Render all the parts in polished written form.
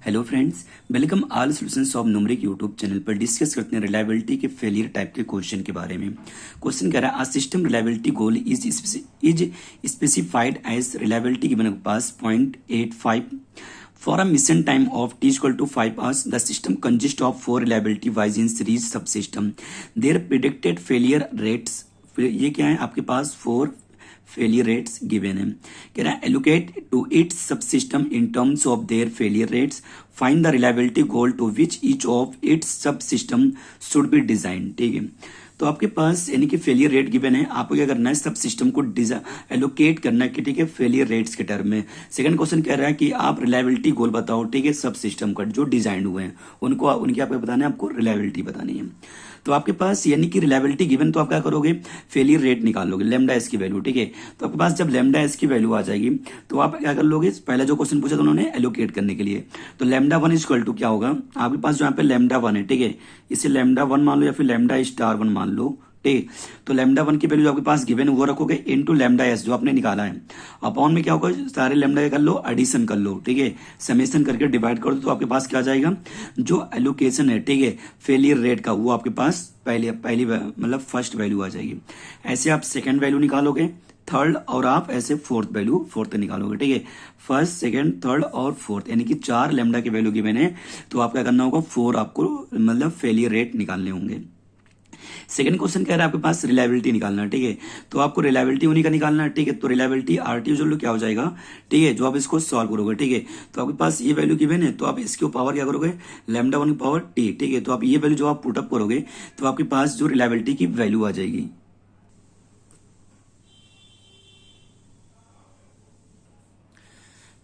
Hello friends, welcome all solutions of numeric YouTube channel पर discuss करते हैं reliability के फेलियर टाइप के क्वेश्चन के बारे में। क्वेश्चन कह रहा है, system reliability goal is specified as reliability given pass 0.85 for a mission time of t equal to 5 hours. The system consists of 4 reliability wise in series subsystem. Their predicted failure rates, ये क्या है आपके पास 4 failure rates given है। कह रहा है allocate to its subsystem in terms of their failure rates, find the reliability goal to which each of its subsystem should be design. ठीक है, तो आपके पास यानी कि फेलियर रेट गिवन है, आपको क्या करना है सब सिस्टम को एलोकेट करना है कि ठीक है फेलियर रेट्स के टर्म में। सेकंड क्वेश्चन कह रहा है कि आप रिलायबिलिटी गोल बताओ, ठीक है सब सिस्टम का जो डिजाइन हुए हैं उनको उनकी आपको बताना है, आपको रिलायबिलिटी बतानी है। तो आपके पास यानी कि रिलायबिलिटी गिवन, तो आप क्या करोगे फेलियर रेट निकाल लोगे लेमडा एस की वैल्यू। ठीक है, तो आपके पास जब लेमडा एस की वैल्यू आ जाएगी तो आप क्या कर लोगे, पहला जो क्वेश्चन पूछा था उन्होंने एलोकेट करने के लिए, तो लेमडा वन इक्वल टू क्या होगा आपके पास जो यहाँ पे लेमडा वन है, ठीक है इसे लेमडा वन मान लो या फिर लेमडा स्टार वन मान लो। ठीक, तो लेमडा वन की वैल्यू जो आपके पास गिवन वो रखोगे इनटू लेमडा एस जो आपने निकाला है, अपॉन में क्या होगा सारे लेमडा कर लो एडिशन कर लो, ठीक है समेशन करके डिवाइड कर दो, तो आपके पास क्या आ जाएगा जो एलोकेशन है, ठीक है फेलियर रेट का वो आपके पास पहली मतलब फर्स्ट वैल्यू आ जाएगी। ऐसे आप सेकेंड वैल्यू निकालोगे, थर्ड और आप ऐसे फोर्थ निकालोगे। ठीक है, फर्स्ट सेकंड थर्ड और फोर्थ यानी कि 4 लेमडा की वैल्यू गिवन है, तो आप क्या करना होगा 4 आपको मतलब फेलियर रेट निकालने होंगे। सेकंड क्वेश्चन कह रहा है आपके पास रिलायबिलिटी निकालना है, ठीक है तो आपको रिलायबिलिटी उन्हीं का निकालना है। ठीक है, तो रिलायबिलिटी आरटी जो क्या हो जाएगा, ठीक है जो आप इसको सॉल्व करोगे, ठीक है तो आपके पास ये वैल्यू गिवन है, तो आप इसके पावर क्या करोगे लैम्डा वन की पावर टी। ठीक है, तो आप ये वैल्यू जो आप पुटअप करोगे तो आपके पास जो रिलायबिलिटी की वैल्यू आ जाएगी।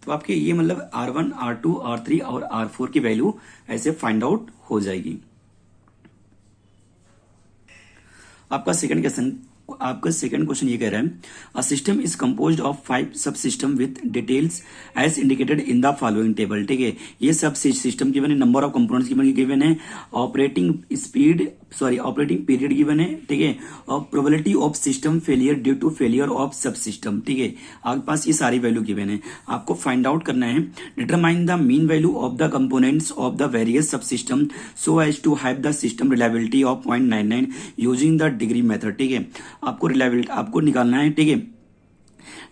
तो आपके ये मतलब R1, R2, R3 और R4 की वैल्यू ऐसे फाइंड आउट हो जाएगी। आपका सेकंड क्वेश्चन ये कह रहा है, a system is composed of 5 subsystem with details as indicated in the following table. ठीक है, ये सब सिस्टम गिवन है, नंबर ऑफ कंपोनेंट्स गिवन है, ऑपरेटिंग पीरियड गिवन है, ठीक है और probability of system failure due to failure of subsystem. ठीक है, आपके पास ये सारी वैल्यू गिवन है, आपको फाइंड आउट करना है determine the mean value of the components of the various sub system so as to have the system reliability of 0.99 using the degree method. ठीक है, आपको रिलायबिलिटी आपको निकालना है, ठीक है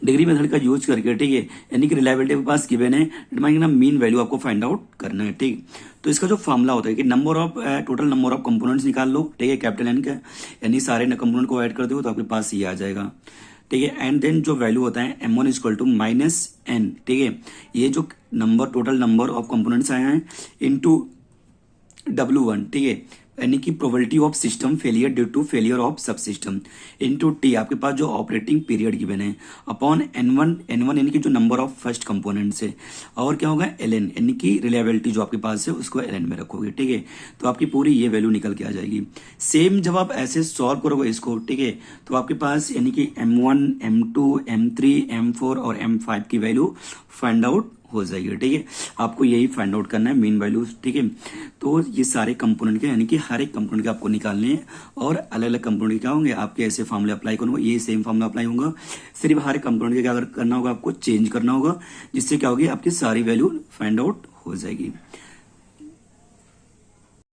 डिग्री मेथड का यूज करके, ठीक है यानी कि रिलायबिलिटी के पास गिवन है, डिटरमाइन मीन वैल्यू आपको फाइंड आउट करना है। ठीक, तो इसका जो फॉर्मूला होता है कि टोटल नंबर ऑफ कंपोनेंट्स निकाल लो, ठीक है कैपिटल एन का यानी सारे कंपोनेंट को ऐड कर दो तो आपके पास ये आ जाएगा। ठीक है, एंड देन जो वैल्यू होता है m1 equal to minus N. ठीक है, ये जो टोटल नंबर ऑफ कंपोनेंट्स आए हैं इनटू W1, ठीक है यानी कि probability of system failure due to failure of subsystem into T आपके पास जो ऑपरेटिंग पीरियड गिवन है अपॉन n1 यानी कि जो नंबर ऑफ फर्स्ट कंपोनेंट्स है, और क्या होगा ln यानी कि रिलायबिलिटी जो आपके पास है उसको ln में रखोगे। ठीक है, तो आपकी पूरी ये वैल्यू निकल के आ जाएगी। सेम जब आप ऐसे सॉल्व करोगे इसको, ठीक है तो आपके पास यानी कि m1, m2, m3, m4 और m5 की वैल्यू फाइंड आउट हो जाएगी। ठीक है, आपको यही फाइंड आउट करना है मीन वैल्यू। ठीक है, तो ये सारे कंपोनेंट के यानी कि हर एक कंपोनेंट के आपको निकालने हैं, और अलग अलग कंपोनेंट के क्या होंगे आपके ऐसे फॉर्मूले अप्लाई करूंगा, ये सेम फॉर्मूला अप्लाई होगा, सिर्फ हर एक कंपोनेंट के क्या करना होगा आपको चेंज करना होगा, जिससे क्या होगी आपकी सारी वैल्यू फाइंड आउट हो जाएगी।